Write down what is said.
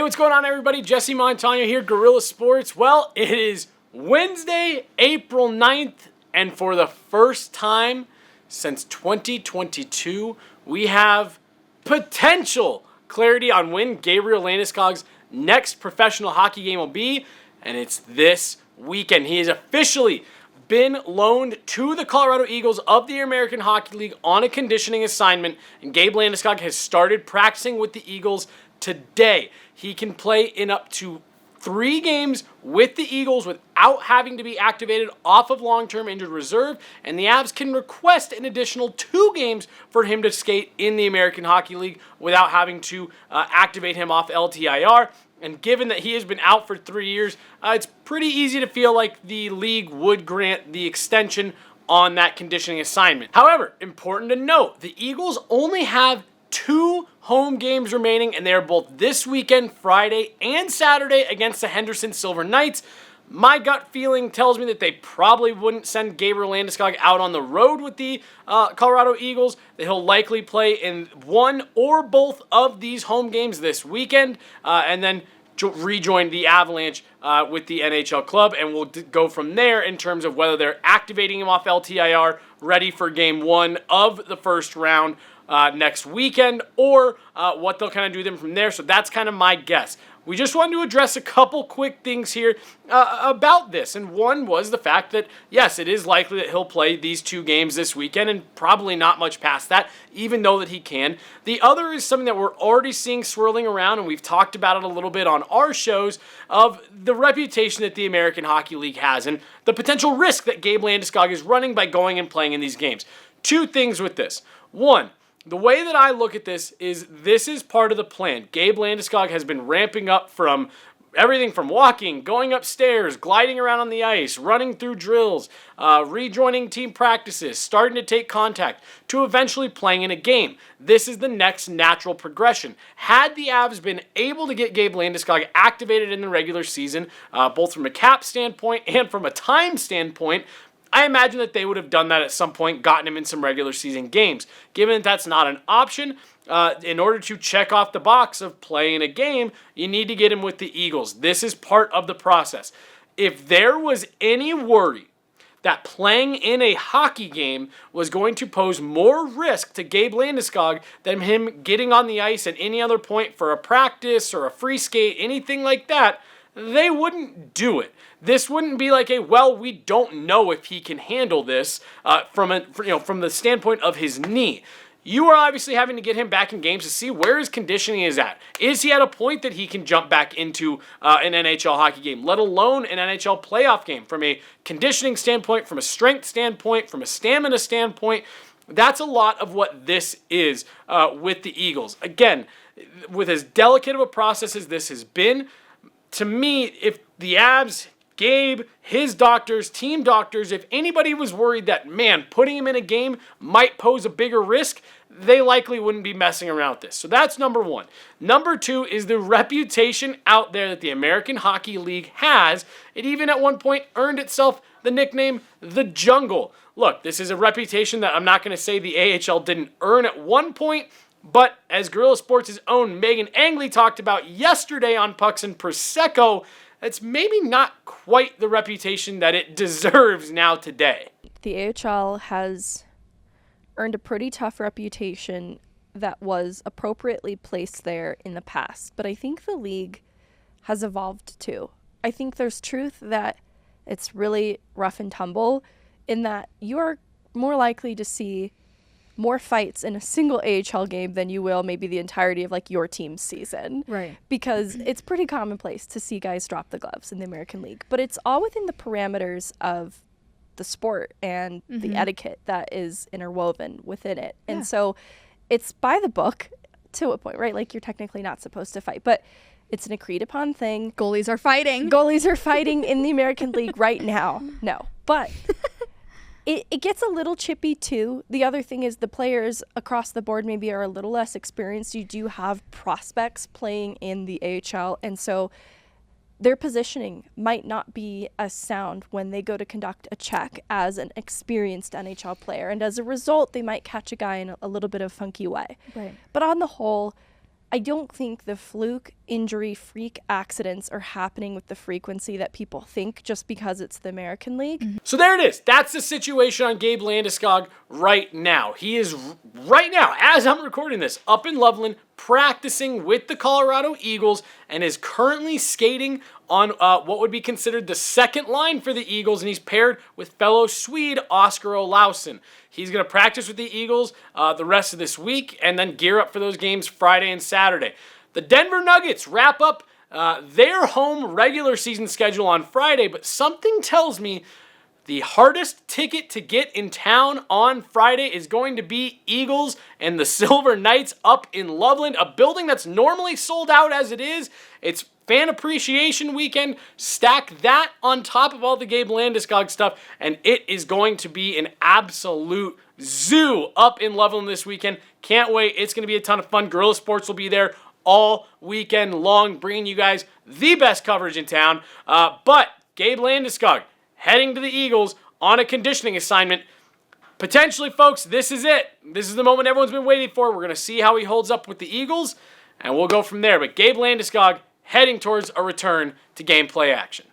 what's going on, everybody? Jesse Montano here, Gorilla Sports. Well, it is Wednesday, April 9th, and for the first time since 2022, we have potential clarity on when Gabriel Landeskog's next professional hockey game will be, and it's this weekend. He has officially been loaned to the Colorado Eagles of the American Hockey League on a conditioning assignment, and Gabe Landeskog has started practicing with the Eagles today. He can play in up to 3 games with the Eagles without having to be activated off of long-term injured reserve, and the Avs can request an additional 2 games for him to skate in the American Hockey League without having to activate him off LTIR. And given that he has been out for 3 years, it's pretty easy to feel like the league would grant the extension on that conditioning assignment. However, important to note, the Eagles only have 2 home games remaining, and they are both this weekend, Friday and Saturday, against the Henderson Silver Knights. My gut feeling tells me that they probably wouldn't send Gabriel Landeskog out on the road with the Colorado Eagles. That he'll likely play in one or both of these home games this weekend, and then rejoin the Avalanche with the NHL club, and we'll go from there in terms of whether they're activating him off LTIR, ready for game 1 of the first round next weekend, or what they'll kind of do them from there. So that's kind of my guess. We just wanted to address a couple quick things here about this, and one was the fact that, yes, it is likely that he'll play these 2 games this weekend, and probably not much past that, even though that he can. The other is something that we're already seeing swirling around, and we've talked about it a little bit on our shows, of the reputation that the American Hockey League has, and the potential risk that Gabe Landeskog is running by going and playing in these games. 2 things with this. 1, the way that I look at this is part of the plan. Gabe Landeskog has been ramping up from everything from walking, going upstairs, gliding around on the ice, running through drills, rejoining team practices, starting to take contact, to eventually playing in a game. This is the next natural progression. Had the Avs been able to get Gabe Landeskog activated in the regular season, both from a cap standpoint and from a time standpoint, I imagine that they would have done that at some point, gotten him in some regular season games. Given that that's not an option, in order to check off the box of playing a game, you need to get him with the Eagles. This is part of the process. If there was any worry that playing in a hockey game was going to pose more risk to Gabe Landeskog than him getting on the ice at any other point for a practice or a free skate, anything like that, they wouldn't do it. This wouldn't be like we don't know if he can handle this from the standpoint of his knee. You are obviously having to get him back in games to see where his conditioning is at. Is he at a point that he can jump back into an NHL hockey game, let alone an NHL playoff game? From a conditioning standpoint, from a strength standpoint, from a stamina standpoint, that's a lot of what this is with the Eagles. Again, with as delicate of a process as this has been, to me, if the Avs, Gabe, his doctors, team doctors, if anybody was worried that, man, putting him in a game might pose a bigger risk, they likely wouldn't be messing around with this. So that's number 1. Number 2 is the reputation out there that the American Hockey League has. It even at one point earned itself the nickname The Jungle. Look, this is a reputation that I'm not going to say the AHL didn't earn at one point, but as Gorilla Sports' own Megan Angley talked about yesterday on Pucks and Prosecco, it's maybe not quite the reputation that it deserves now today. The AHL has earned a pretty tough reputation that was appropriately placed there in the past, but I think the league has evolved too. I think there's truth that it's really rough and tumble in that you are more likely to see more fights in a single AHL game than you will maybe the entirety of your team's season. Right. Because it's pretty commonplace to see guys drop the gloves in the American League. But it's all within the parameters of the sport and the etiquette that is interwoven within it. Yeah. And so it's by the book to a point, right? You're technically not supposed to fight, but it's an agreed upon thing. Goalies are fighting. Goalies are fighting in the American League right now. No. But It gets a little chippy too. The other thing is the players across the board maybe are a little less experienced. You do have prospects playing in the AHL, and so their positioning might not be as sound when they go to conduct a check as an experienced NHL player. And as a result, they might catch a guy in a little bit of funky way. Right. But on the whole, I don't think the fluke injury freak accidents are happening with the frequency that people think just because it's the American League. So there it is. That's the situation on Gabe Landeskog right now. He is right now, as I'm recording this, up in Loveland practicing with the Colorado Eagles and is currently skating on what would be considered the second line for the Eagles, and he's paired with fellow Swede Oskar Olausson. He's going to practice with the Eagles the rest of this week and then gear up for those games Friday and Saturday. The Denver Nuggets wrap up their home regular season schedule on Friday, but something tells me the hardest ticket to get in town on Friday is going to be Eagles and the Silver Knights up in Loveland, a building that's normally sold out as it is. It's Fan Appreciation Weekend. Stack that on top of all the Gabe Landeskog stuff, and it is going to be an absolute zoo up in Loveland this weekend. Can't wait. It's going to be a ton of fun. Guerrilla Sports will be there all weekend long, bringing you guys the best coverage in town. But Gabe Landeskog heading to the Eagles on a conditioning assignment. Potentially, folks, this is it. This is the moment everyone's been waiting for. We're going to see how he holds up with the Eagles, and we'll go from there. But Gabe Landeskog heading towards a return to gameplay action.